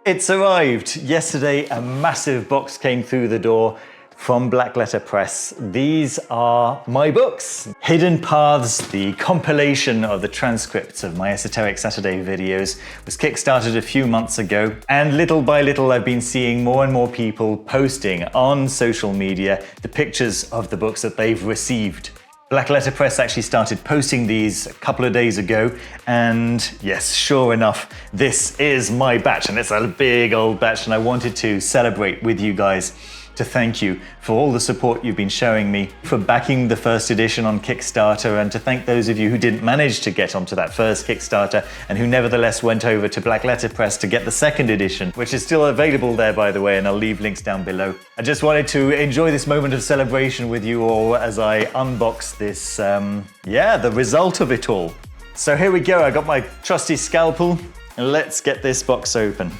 It's arrived. Yesterday, a massive box came through the door from Black Letter Press. These are my books. Hidden Paths, the compilation of the transcripts of my Esoteric Saturday videos, was kickstarted a few months ago. And little by little, I've been seeing more and more people posting on social media the pictures of the books that they've received. Black Letter Press actually started posting these a couple of days ago, and yes, sure enough, this is my batch, and it's a big old batch, and I wanted to celebrate with you guys to thank you for all the support you've been showing me, for backing the first edition on Kickstarter, and to thank those of you who didn't manage to get onto that first Kickstarter and who nevertheless went over to Black Letter Press to get the second edition, which is still available there, by the way, and I'll leave links down below. I just wanted to enjoy this moment of celebration with you all as I unbox this, the result of it all. So here we go, I got my trusty scalpel, and let's get this box open.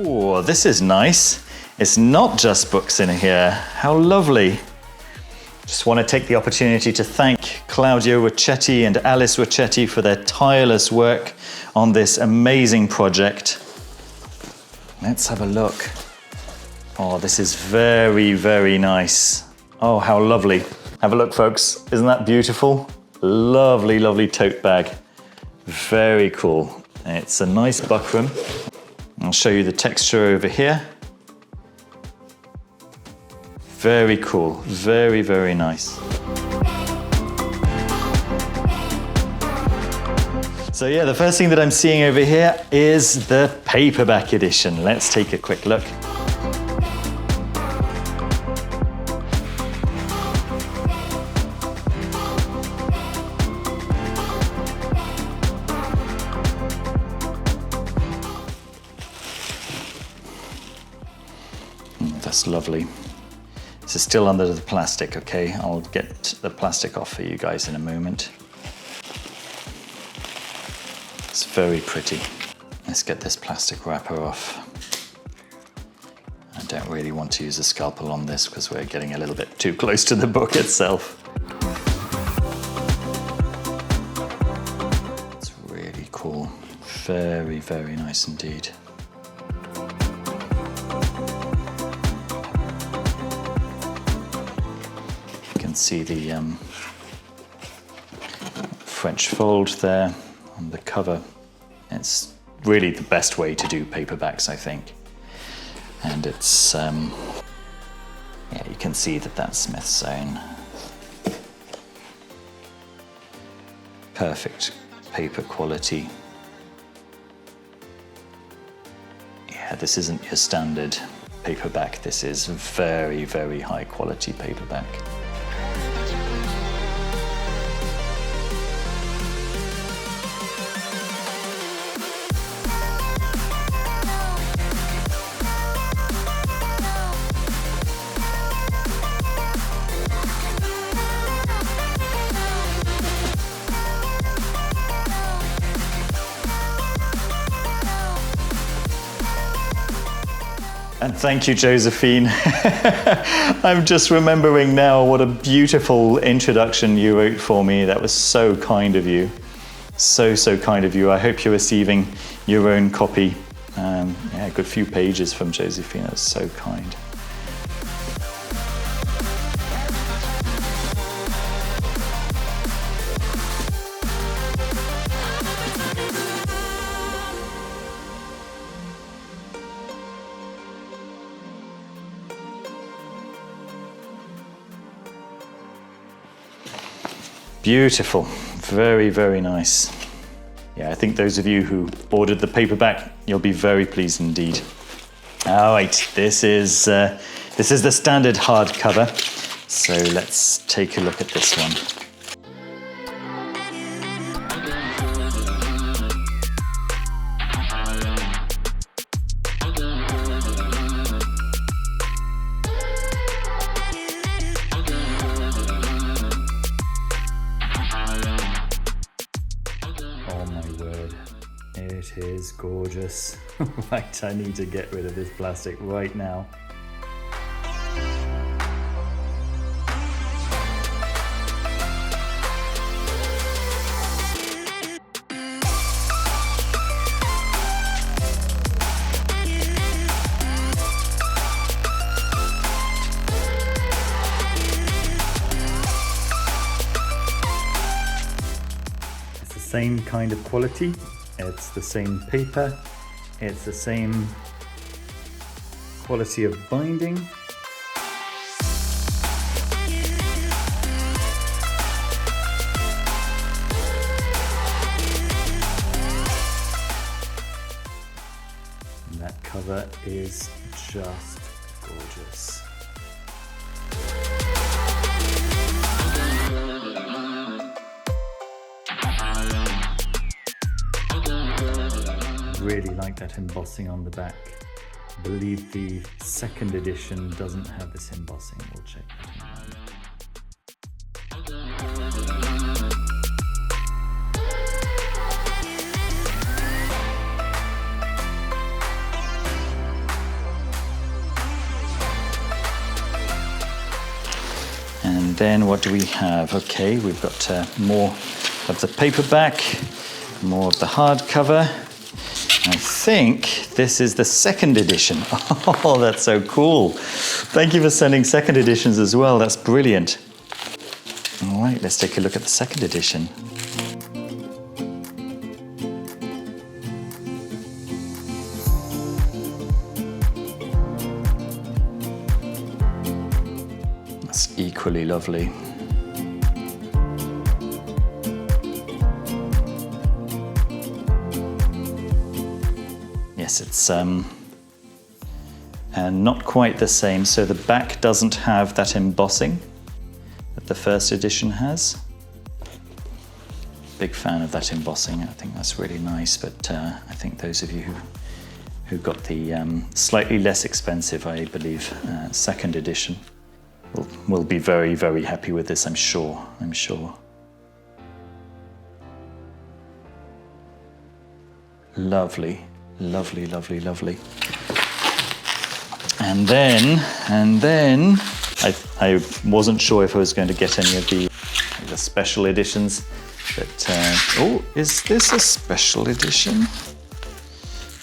Oh, this is nice. It's not just books in here. How lovely. Just want to take the opportunity to thank Claudio Ricchetti and Alice Ricchetti for their tireless work on this amazing project. Let's have a look. Oh, this is very, very nice. Oh, how lovely. Have a look, folks. Isn't that beautiful? Lovely, lovely tote bag. Very cool. It's a nice buckram. I'll show you the texture over here. Very cool, very, very nice. So yeah, the first thing that I'm seeing over here is the paperback edition. Let's take a quick look. That's lovely. This is still under the plastic, okay? I'll get the plastic off for you guys in a moment. It's very pretty. Let's get this plastic wrapper off. I don't really want to use a scalpel on this because we're getting a little bit too close to the book itself. It's really cool. Very, very nice indeed. See the French fold there on the cover. It's really the best way to do paperbacks, I think. And it's, you can see that that's Smith's Own. Perfect paper quality. Yeah, this isn't your standard paperback. This is very, very high quality paperback. And thank you, Josephine. I'm just remembering now what a beautiful introduction you wrote for me. That was so kind of you. So, so kind of you. I hope you're receiving your own copy. A good few pages from Josephine. That was so kind. Beautiful, very, very nice. Yeah, I think those of you who ordered the paperback, you'll be very pleased indeed. All right, this is the standard hardcover. So let's take a look at this one. It is gorgeous. Right, I need to get rid of this plastic right now. same kind of quality. It's the same paper. It's the same quality of binding. And that cover is just gorgeous. Really like that embossing on the back. I believe the second edition doesn't have this embossing. We'll check that in a moment. And then what do we have? Okay, we've got more of the paperback, more of the hardcover. I think this is the second edition. Oh, that's so cool. Thank you for sending second editions as well. That's brilliant. All right, let's take a look at the second edition. That's equally lovely. Yes, it's not quite the same. So the back doesn't have that embossing that the first edition has. Big fan of that embossing. I think that's really nice. But I think those of you who got the slightly less expensive, I believe, second edition will be very, very happy with this. I'm sure. Lovely. Lovely, lovely, lovely. And then I wasn't sure if I was going to get any of the special editions, but oh, is this a special edition?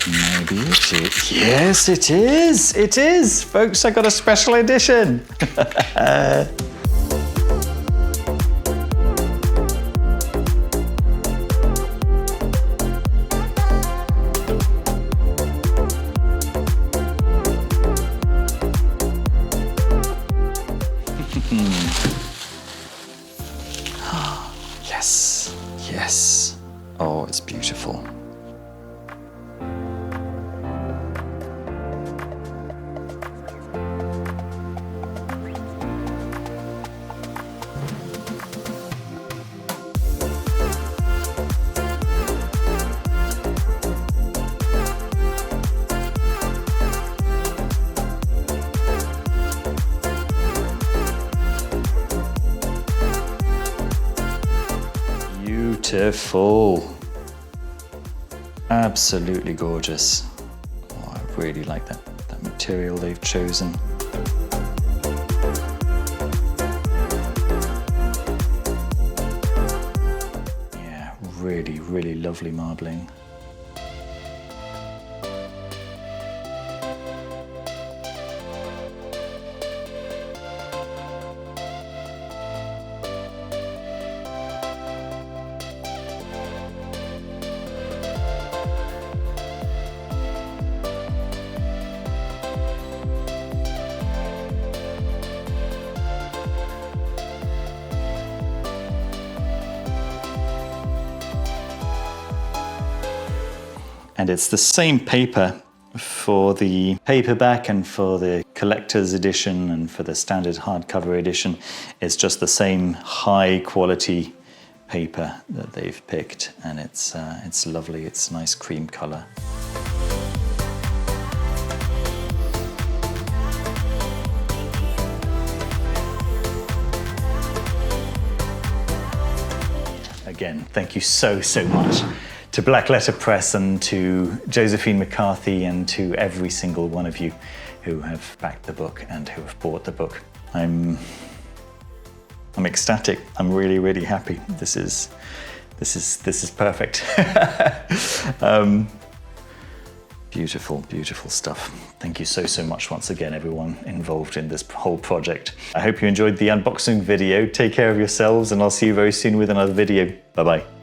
Maybe it is. Yes, it is. It is, folks. I got a special edition. Yes, yes. Oh, it's beautiful. Beautiful. Absolutely gorgeous. Oh, I really like that material they've chosen. Yeah, really, really lovely marbling. And it's the same paper for the paperback and for the collector's edition and for the standard hardcover edition. It's just the same high quality paper that they've picked, and it's lovely. It's nice cream color. Again, thank you so much to Black Letter Press and to Josephine McCarthy and to every single one of you who have backed the book and who have bought the book. I'm ecstatic. I'm really, really happy. This is perfect. Beautiful, beautiful stuff. Thank you so much once again, everyone involved in this whole project. I hope you enjoyed the unboxing video. Take care of yourselves, and I'll see you very soon with another video. Bye-bye.